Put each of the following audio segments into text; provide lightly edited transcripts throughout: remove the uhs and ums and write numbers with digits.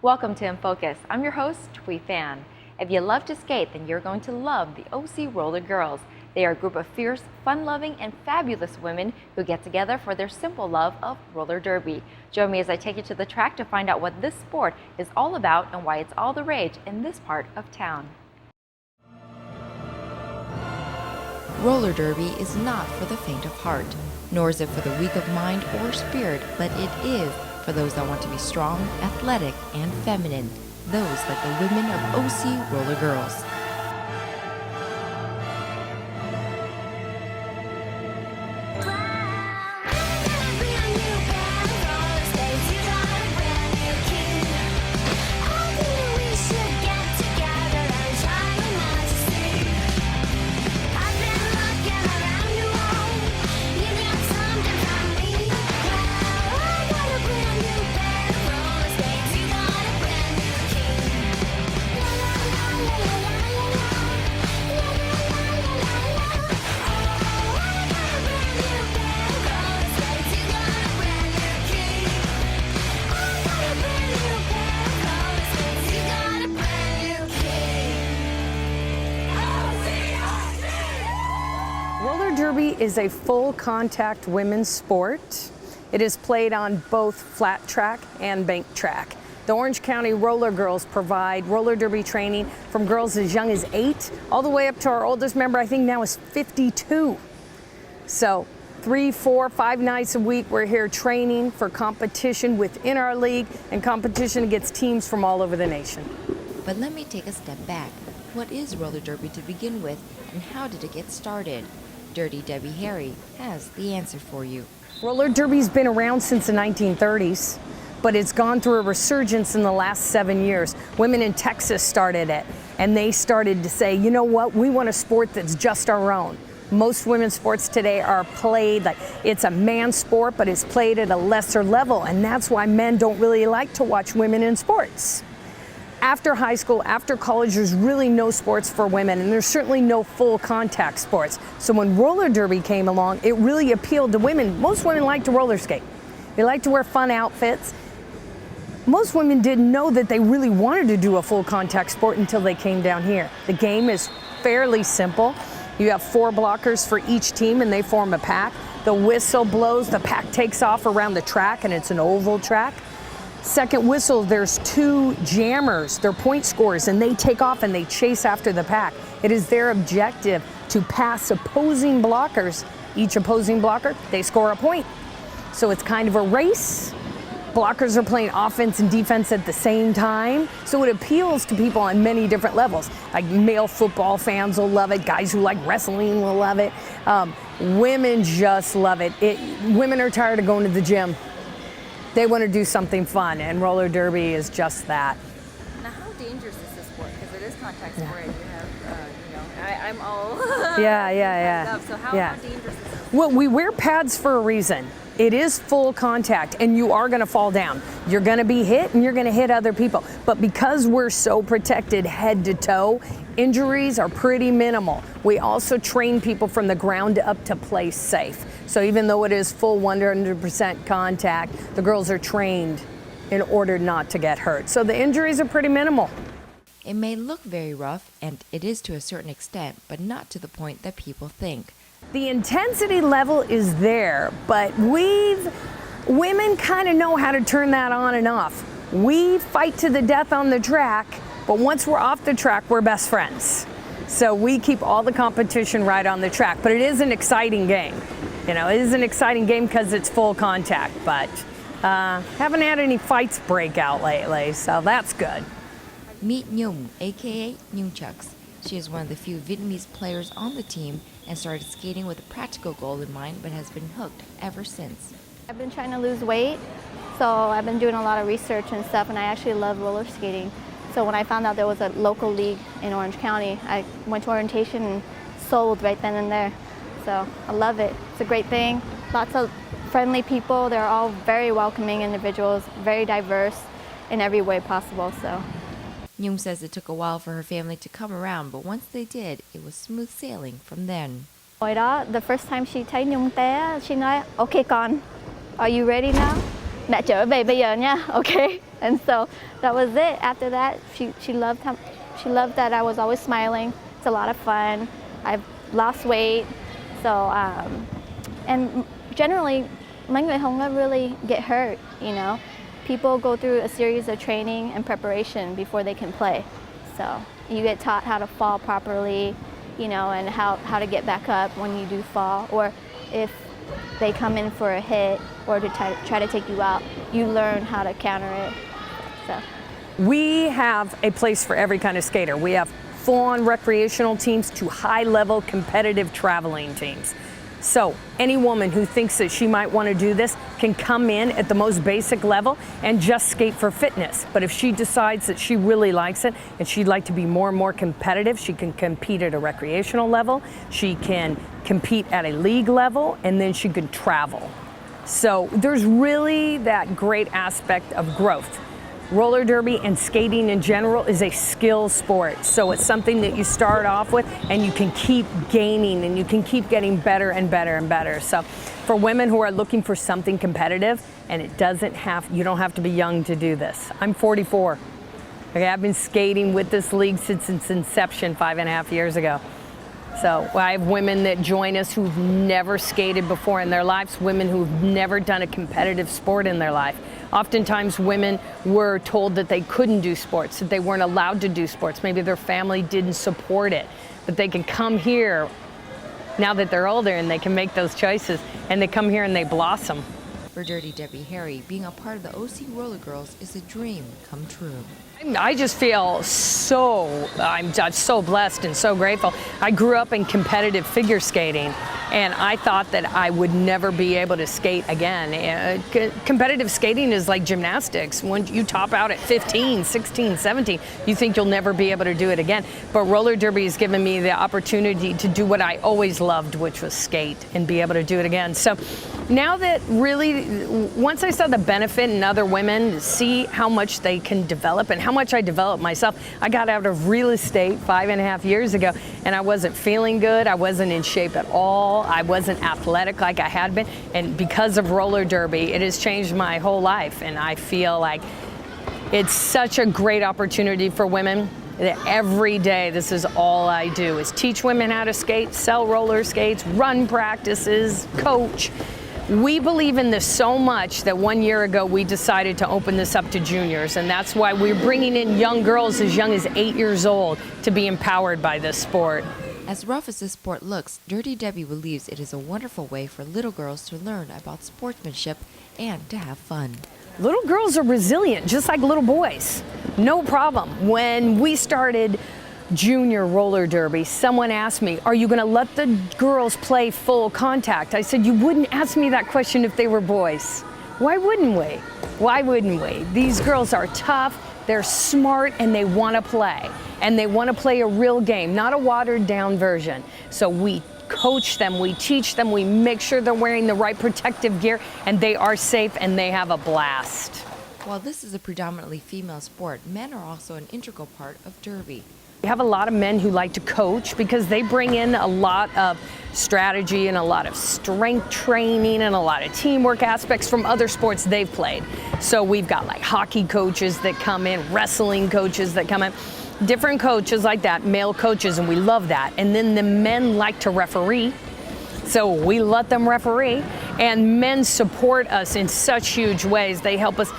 Welcome to In Focus. I'm your host, Thuy Phan. If you love to skate, then you're going to love the OC Roller Girls. They are a group of fierce, fun-loving, and fabulous women who get together for their simple love of roller derby. Join me as I take you to the track to find out what this sport is all about and why it's all the rage in this part of town. Roller derby is not for the faint of heart, nor is it for the weak of mind or spirit, but it is for those that want to be strong, athletic, and feminine, those like the women of OC Roller Girls. Roller derby is a full contact women's sport. It is played on both flat track and bank track. The Orange County Roller Girls provide roller derby training from girls as young as 8 all the way up to our oldest member, I think now is 52. So 3, 4, 5 nights a week we're here training for competition within our league and competition against teams from all over the nation. But let me take a step back. What is roller derby to begin with, and how did it get started? Dirty Debbie Harry has the answer for you. Roller derby's been around since the 1930s, but it's gone through a resurgence in the last 7 years. Women in Texas started it, and they started to say, you know what, we want a sport that's just our own. Most women's sports today are played like it's a man's sport, but it's played at a lesser level, and that's why men don't really like to watch women in sports. After high school, after college, there's really no sports for women, and there's certainly no full contact sports. So when roller derby came along, it really appealed to women. Most women like to roller skate. They like to wear fun outfits. Most women didn't know that they really wanted to do a full contact sport until they came down here. The game is fairly simple. You have 4 blockers for each team, and they form a pack. The whistle blows, the pack takes off around the track, and it's an oval track. Second whistle, there's 2 jammers, they're point scorers, and they take off and they chase after the pack. It is their objective to pass opposing blockers. Each opposing blocker, they score a point. So it's kind of a race. Blockers are playing offense and defense at the same time. So it appeals to people on many different levels. Like male football fans will love it. Guys who like wrestling will love it. Women just love it. Women are tired of going to the gym. They want to do something fun, and roller derby is just that. Now, how dangerous is this sport? Because it is contact sport. You have, I'm all Yeah. up. So how dangerous is this? Well, we wear pads for a reason. It is full contact, and you are going to fall down. You're going to be hit, and you're going to hit other people. But because we're so protected head to toe, injuries are pretty minimal. We also train people from the ground up to play safe. So even though it is full 100% contact, the girls are trained in order not to get hurt. So the injuries are pretty minimal. It may look very rough, and it is to a certain extent, but not to the point that people think. The intensity level is there, but women kind of know how to turn that on and off. We fight to the death on the track, but once we're off the track, we're best friends. So we keep all the competition right on the track, but it is an exciting game. You know, it is an exciting game because it's full contact, but haven't had any fights break out lately, so that's good. Meet Nhung, aka Nhung Chux. She is one of the few Vietnamese players on the team and started skating with a practical goal in mind, but has been hooked ever since. I've been trying to lose weight, so I've been doing a lot of research and stuff, and I actually love roller skating. So when I found out there was a local league in Orange County, I went to orientation and sold right then and there. So I love it. It's a great thing. Lots of friendly people. They're all very welcoming individuals, very diverse in every way possible. So Nhung says it took a while for her family to come around, but once they did, it was smooth sailing from then. Hồi đó, the first time she thấy Nhung té, she nói, "Okay con, are you ready now? Mẹ trở về bây giờ nha, okay?" And so that was it. After that, she loved that I was always smiling. It's a lot of fun. I've lost weight. So, and generally, mấy người không really get hurt, you know. People go through a series of training and preparation before they can play. So you get taught how to fall properly, you know, and how to get back up when you do fall, or if they come in for a hit or to try to take you out, you learn how to counter it. So We have a place for every kind of skater. We have full-on recreational teams to high-level competitive traveling teams. So any woman who thinks that she might want to do this can come in at the most basic level and just skate for fitness. But if she decides that she really likes it and she'd like to be more and more competitive, she can compete at a recreational level, she can compete at a league level, and then she can travel. So there's really that great aspect of growth. Roller derby and skating in general is a skill sport. So it's something that you start off with and you can keep gaining and you can keep getting better and better and better. So for women who are looking for something competitive, and you don't have to be young to do this. I'm 44. Okay, I've been skating with this league since its inception 5.5 years ago. So I have women that join us who've never skated before in their lives, women who've never done a competitive sport in their life. Oftentimes women were told that they couldn't do sports, that they weren't allowed to do sports. Maybe their family didn't support it, but they can come here now that they're older and they can make those choices, and they come here and they blossom. For Dirty Debbie Harry, being a part of the OC Roller Girls is a dream come true. I just feel I'm so blessed and so grateful. I grew up in competitive figure skating, and I thought that I would never be able to skate again. Competitive skating is like gymnastics. When you top out at 15, 16, 17, you think you'll never be able to do it again. But roller derby has given me the opportunity to do what I always loved, which was skate, and be able to do it again. So now that really, once I saw the benefit in other women, see how much they can develop and how much I developed myself. I got out of real estate 5.5 years ago, and I wasn't feeling good. I wasn't in shape at all. I wasn't athletic like I had been. And because of roller derby, it has changed my whole life. And I feel like it's such a great opportunity for women that every day this is all I do is teach women how to skate, sell roller skates, run practices, coach. We believe in this so much that 1 year ago we decided to open this up to juniors, and that's why we're bringing in young girls as young as 8 years old to be empowered by this sport. As rough as this sport looks, Dirty Debbie believes it is a wonderful way for little girls to learn about sportsmanship and to have fun. Little girls are resilient, just like little boys. No problem. When we started junior roller derby, someone asked me, are you going to let the girls play full contact? I said, you wouldn't ask me that question if they were boys. Why wouldn't we? Why wouldn't we? These girls are tough, they're smart, and they want to play. And they want to play a real game, not a watered down version. So we coach them, we teach them, we make sure they're wearing the right protective gear, and they are safe and they have a blast. While this is a predominantly female sport, men are also an integral part of derby. We have a lot of men who like to coach because they bring in a lot of strategy and a lot of strength training and a lot of teamwork aspects from other sports they've played. So we've got like hockey coaches that come in, wrestling coaches that come in, different coaches like that, male coaches, and we love that. And then the men like to referee, so we let them referee, and men support us in such huge ways. They help us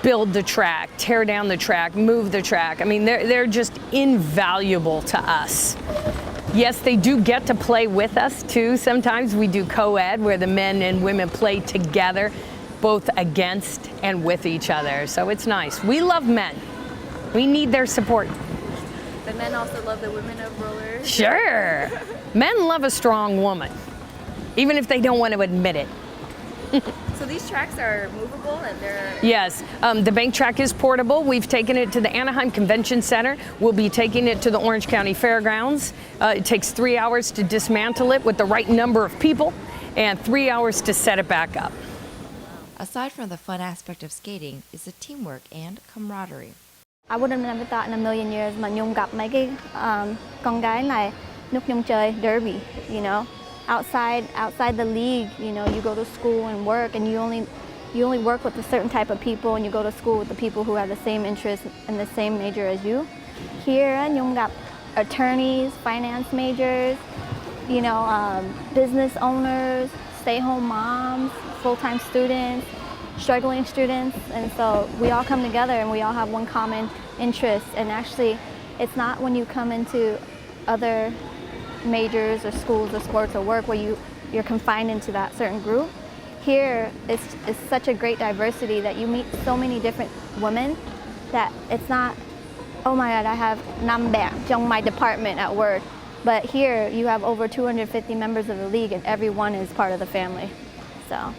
build the track, tear down the track, move the track. I mean, they're just invaluable to us. Yes, they do get to play with us too. Sometimes we do co-ed where the men and women play together, both against and with each other. So it's nice. We love men. We need their support. the men also love the women of rollers. Sure. Men love a strong woman, even if they don't want to admit it. So these tracks are movable and they're... Yes, the bank track is portable. We've taken it to the Anaheim Convention Center. We'll be taking it to the Orange County Fairgrounds. It takes 3 hours to dismantle it with the right number of people and 3 hours to set it back up. Aside from the fun aspect of skating is the teamwork and camaraderie. I would have never thought in a million years mà Nhung gặp mấy cái con gái này lúc Nhung chơi derby, you know. Outside the league, you know, you go to school and work and you only you only work with a certain type of people and you go to school with the people who have the same interests and the same major as you. Here, Nhung got attorneys, finance majors, you know, business owners, stay-home moms, full-time students, struggling students, and so we all come together and we all have one common interest. And actually, it's not when you come into other majors or schools or sports or work where you're confined into that certain group. Here, it's such a great diversity that you meet so many different women that it's not, oh my God, I have Nambek trong my department at work. But here, you have over 250 members of the league and everyone is part of the family, so.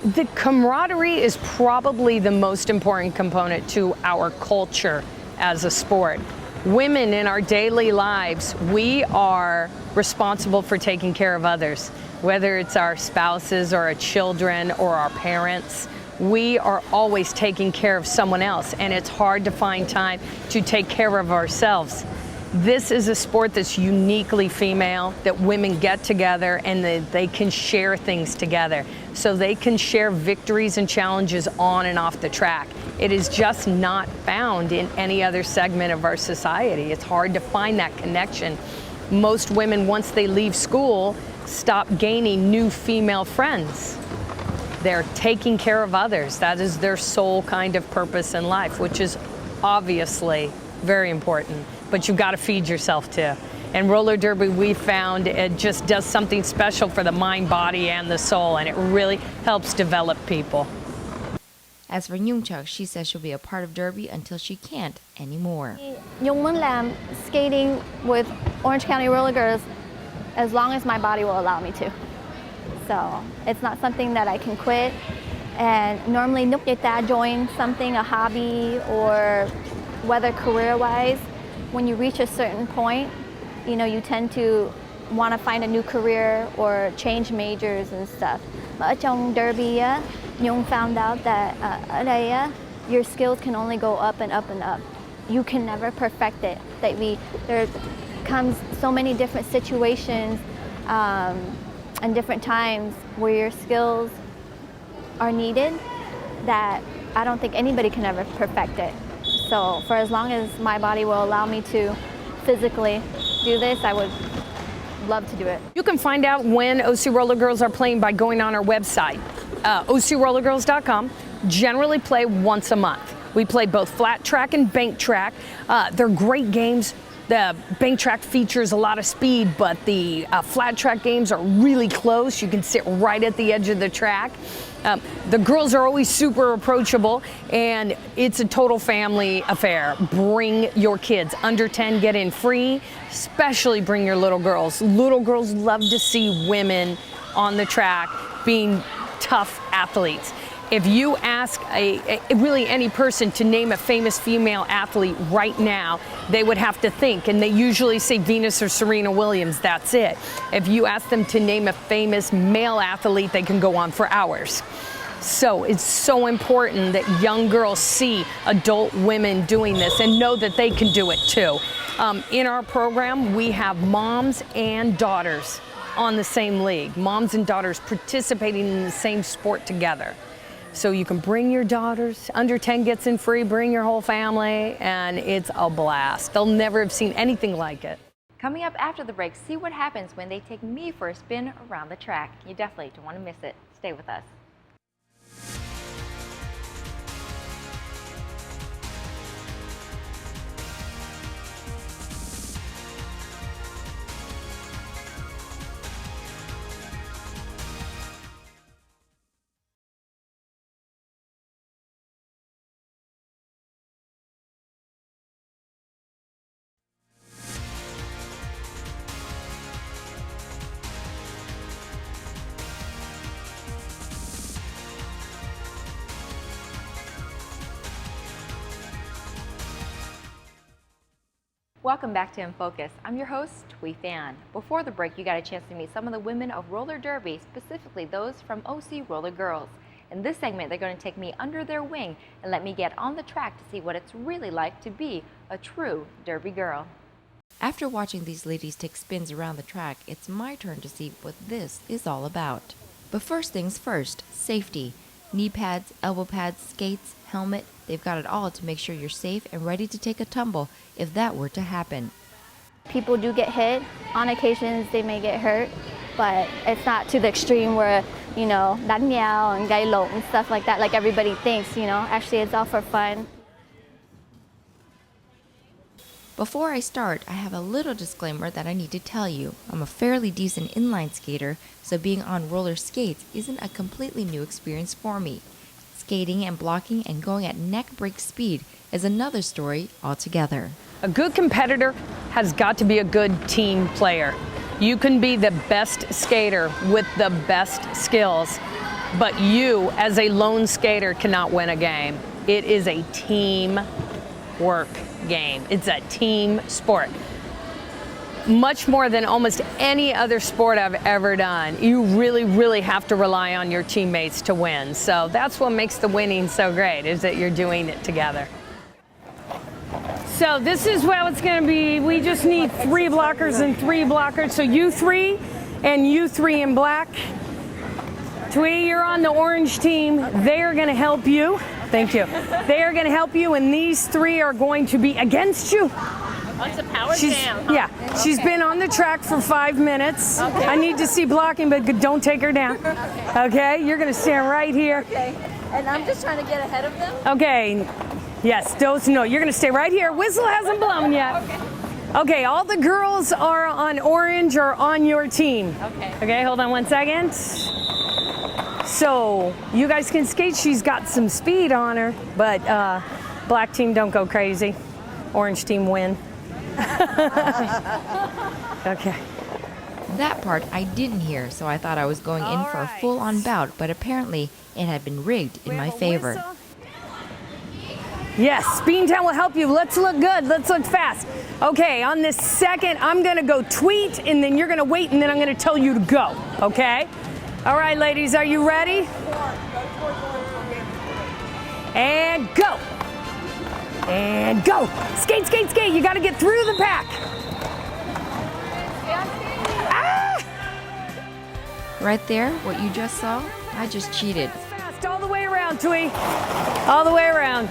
The camaraderie is probably the most important component to our culture as a sport. Women in our daily lives, we are responsible for taking care of others, whether it's our spouses or our children or our parents. We are always taking care of someone else, and it's hard to find time to take care of ourselves. This is a sport that's uniquely female, that women get together and they can share things together. So they can share victories and challenges on and off the track. It is just not found in any other segment of our society. It's hard to find that connection. Most women, once they leave school, stop gaining new female friends. They're taking care of others. That is their sole kind of purpose in life, which is obviously very important. But you've got to feed yourself too. And roller derby, we found it just does something special for the mind, body, and the soul, and it really helps develop people. As for Nhung, she says she'll be a part of derby until she can't anymore. Nhung muốn làm skating with Orange County Roller Girls as long as my body will allow me to. So it's not something that I can quit. And normally, lúc người ta join something, a hobby, or whether career-wise, when you reach a certain point, you know, you tend to want to find a new career or change majors and stuff. But ở trong derby, Nhung found out that ở đây, your skills can only go up and up and up. You can never perfect it. There comes so many different situations and different times where your skills are needed that I don't think anybody can ever perfect it. So for as long as my body will allow me to physically do this, I would love to do it. You can find out when OC Roller Girls are playing by going on our website, ocrollergirls.com. Generally play once a month. We play both flat track and bank track. They're great games. The bank track features a lot of speed, but the flat track games are really close. You can sit right at the edge of the track. The girls are always super approachable, and it's a total family affair. Bring your kids. Under 10, get in free. Especially bring your little girls. Little girls love to see women on the track being tough athletes. If you ask really any person to name a famous female athlete right now, they would have to think, and they usually say Venus or Serena Williams, that's it. If you ask them to name a famous male athlete, they can go on for hours. So it's so important that young girls see adult women doing this and know that they can do it too. In our program, we have moms and daughters on the same league, moms and daughters participating in the same sport together. So you can bring your daughters, under 10 gets in free, bring your whole family, and it's a blast. They'll never have seen anything like it. Coming up after the break, see what happens when they take me for a spin around the track. You definitely don't want to miss it. Stay with us. Welcome back to In Focus. I'm your host, Thuy Phan. Before the break, you got a chance to meet some of the women of roller derby, specifically those from OC Roller Girls. In this segment, they're going to take me under their wing and let me get on the track to see what it's really like to be a true derby girl. After watching these ladies take spins around the track, it's my turn to see what this is all about. But first things first, safety. Knee pads, elbow pads, skates, helmet, they've got it all to make sure you're safe and ready to take a tumble if that were to happen. People do get hit. On occasions, they may get hurt, but it's not to the extreme where, you know, đánh nhau and gai lộn and stuff like that, like everybody thinks, you know. Actually, it's all for fun. Before I start, I have a little disclaimer that I need to tell you. I'm a fairly decent inline skater, so being on roller skates isn't a completely new experience for me. Skating and blocking and going at neck break speed is another story altogether. A good competitor has got to be a good team player. You can be the best skater with the best skills, but you as a lone skater cannot win a game. It is a team work game. It's a team sport. Much more than almost any other sport I've ever done. You really, really have to rely on your teammates to win. So that's what makes the winning so great, is that you're doing it together. So this is what it's going to be. We just need 3 blockers and 3 blockers. So you 3 and you 3 in black. Thuy, you're on the orange team. They are going to help you. Thank you. They are going to help you, and these 3 are going to be against you. It's a power jam. Huh? Yeah, she's been on the track for 5 minutes. Okay. I need to see blocking, but don't take her down. Okay, you're going to stand right here. Okay, and I'm just trying to get ahead of them? Okay, yes, no, you're going to stay right here. Whistle hasn't blown yet. Okay, all the girls are on orange or on your team. Okay, hold on 1 second. So you guys can skate. She's got some speed on her, but black team don't go crazy. Orange team win. Okay. That part I didn't hear, so I thought I was going in for a full-on bout, but apparently it had been rigged in my favor. Yes, Beantown will help you. Let's look good. Let's look fast. Okay, on this second, I'm going to go tweet, and then you're going to wait, and then I'm going to tell you to go. Okay? All right, ladies, are you ready? And go. And go. Skate, skate, skate. You got to get through the pack. Ah! Right there, what you just saw, I just cheated. Fast, all the way around, Thuy. All the way around.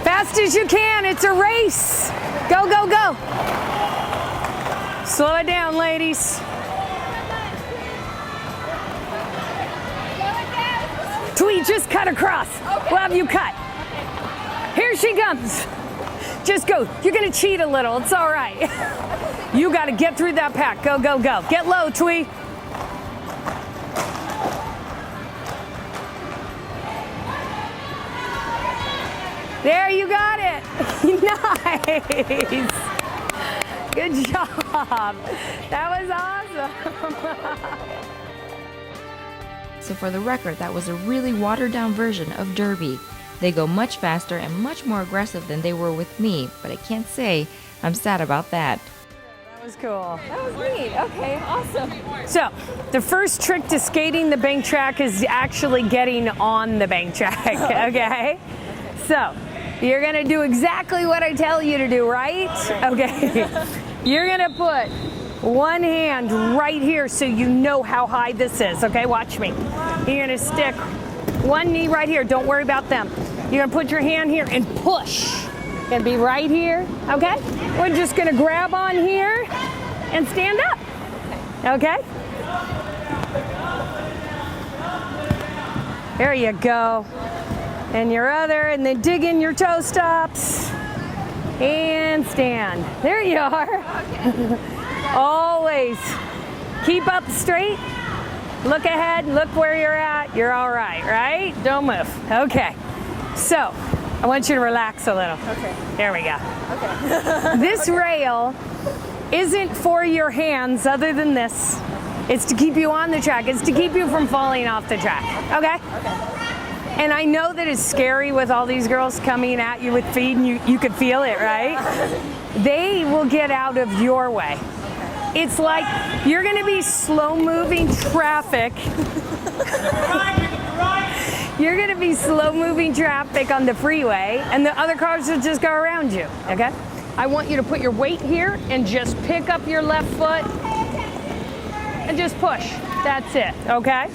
Fast as you can. It's a race. Go, go, go. Slow it down, ladies. Thuy, just cut across. Okay. We'll have you cut. Here she comes. Just go. You're going to cheat a little. It's all right. You got to get through that pack. Go, go, go. Get low, Thuy. There, you got it. Nice. Good job. That was awesome. So for the record, that was a really watered-down version of Derby. They go much faster and much more aggressive than they were with me, but I can't say I'm sad about that. That was cool. That was neat. Okay, awesome. So, the first trick to skating the bank track is actually getting on the bank track, okay? So, you're gonna do exactly what I tell you to do, right? Okay. You're gonna put one hand right here so you know how high this is, okay? Watch me. You're gonna stick one knee right here. Don't worry about them. You're gonna put your hand here and push. Gonna be right here, okay? We're just gonna grab on here and stand up, okay? There you go. And your other, and then dig in your toe stops and stand. There you are. Okay. Always keep up straight. Look ahead, look where you're at. You're all right, right? Don't move. Okay. So, I want you to relax a little. Okay. There we go. Okay. This rail isn't for your hands other than this. It's to keep you on the track. It's to keep you from falling off the track. Okay? Okay. And I know that it's scary with all these girls coming at you with feet, and you could feel it, right? They will get out of your way. It's like you're going to be slow-moving traffic. You're going to be slow-moving traffic on the freeway, and the other cars will just go around you, okay? I want you to put your weight here and just pick up your left foot and just push. That's it, okay?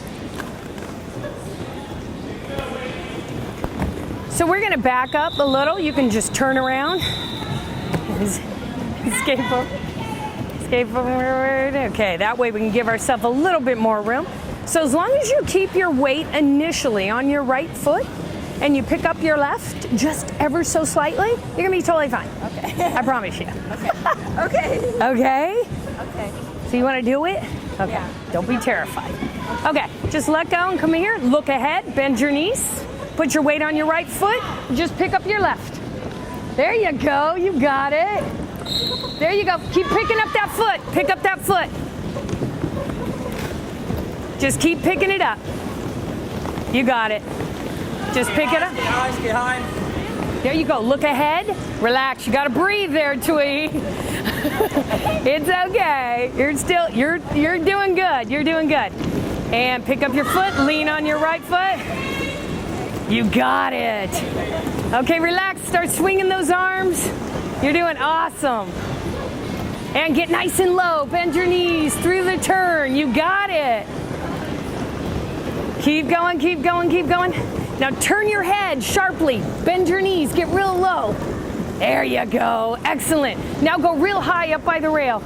So we're gonna back up a little. You can just turn around. Escape forward. Okay, that way we can give ourselves a little bit more room. So as long as you keep your weight initially on your right foot and you pick up your left just ever so slightly, you're gonna be totally fine. Okay. I promise you. Okay. Okay? Okay. So you wanna do it? Okay, Yeah. don't be terrified. Okay, just let go and come here, look ahead, bend your knees, put your weight on your right foot, just pick up your left. There you go, you got it. There you go, keep picking up that foot, pick up that foot. Just keep picking it up. You got it. Just pick it up. Get high. There you go, look ahead, relax, you gotta breathe there, Thuy. It's okay, you're doing good, you're doing good. And pick up your foot, lean on your right foot. You got it. Okay, relax, start swinging those arms. You're doing awesome. And get nice and low, bend your knees through the turn, you got it. Keep going, keep going, keep going. Now turn your head sharply, bend your knees, get real low. There you go, excellent. Now go real high up by the rail.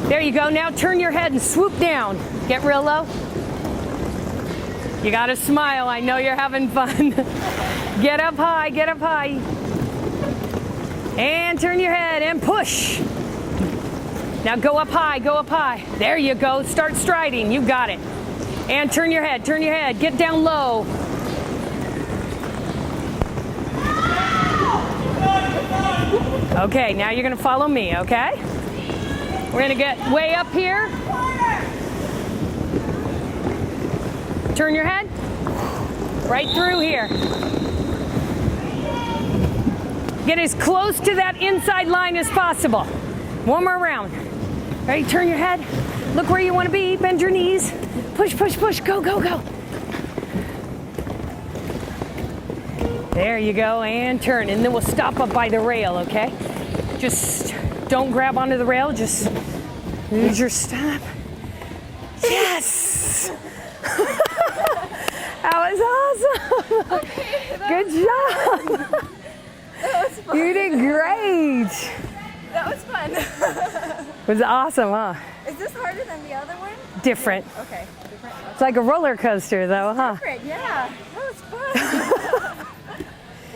There you go, now turn your head and swoop down. Get real low. You gotta smile, I know you're having fun. Get up high, get up high. And turn your head and push. Now go up high, go up high. There you go, start striding, you got it. And turn your head, get down low. Okay, now you're gonna follow me, okay? We're gonna get way up here. Turn your head, right through here. Get as close to that inside line as possible. One more round. Ready, turn your head, look where you wanna be, bend your knees. Push, push, push, go, go, go. There you go, and turn, and then we'll stop up by the rail, okay? Just don't grab onto the rail, just use your stop. Yes! That was awesome! Okay, Good job! that was fun. You did great! That was fun. It was awesome, huh? Is this harder than the other one? Different. Okay, different. It's like a roller coaster though, huh? Different, yeah. That was fun.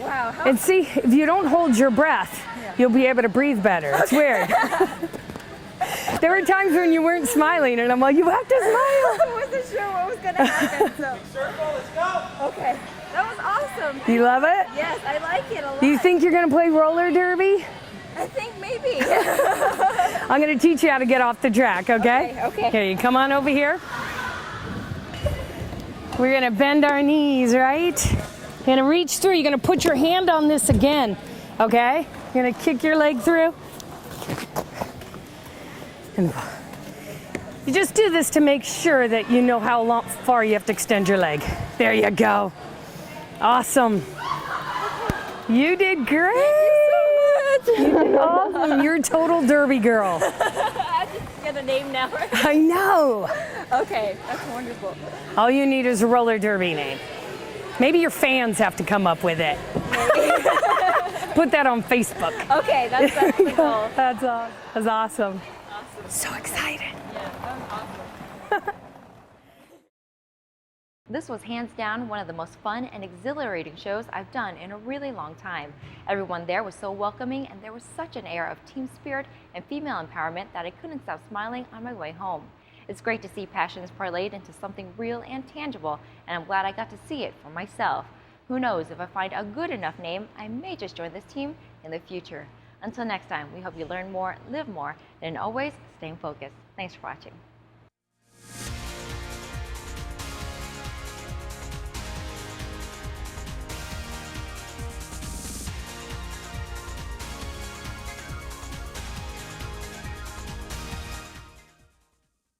Wow. And see, if you don't hold your breath, you'll be able to breathe better. It's weird. There were times when you weren't smiling and I'm like, you have to smile. I wasn't sure what was going to happen. So. Circle, let's go. Okay. That was awesome. You love it? Yes, I like it a lot. Do you think you're gonna play roller derby? I think maybe. I'm gonna teach you how to get off the track, okay? Okay. Here, you come on over here. We're gonna bend our knees, right? You're gonna reach through, you're gonna put your hand on this again, okay? You're gonna kick your leg through. And you just do this to make sure that you know how far you have to extend your leg. There you go. Awesome. You did great. You did awesome. You're a total derby girl. I just get a name now. I know. Okay, that's wonderful. All you need is a roller derby name. Maybe your fans have to come up with it. Put that on Facebook. Okay, that's the goal. That's awesome. Awesome. So excited. Yeah, that was awesome. This was hands down one of the most fun and exhilarating shows I've done in a really long time. Everyone there was so welcoming and there was such an air of team spirit and female empowerment that I couldn't stop smiling on my way home. It's great to see passions parlayed into something real and tangible, and I'm glad I got to see it for myself. Who knows, if I find a good enough name, I may just join this team in the future. Until next time, we hope you learn more, live more, and always stay focused. Thanks for watching.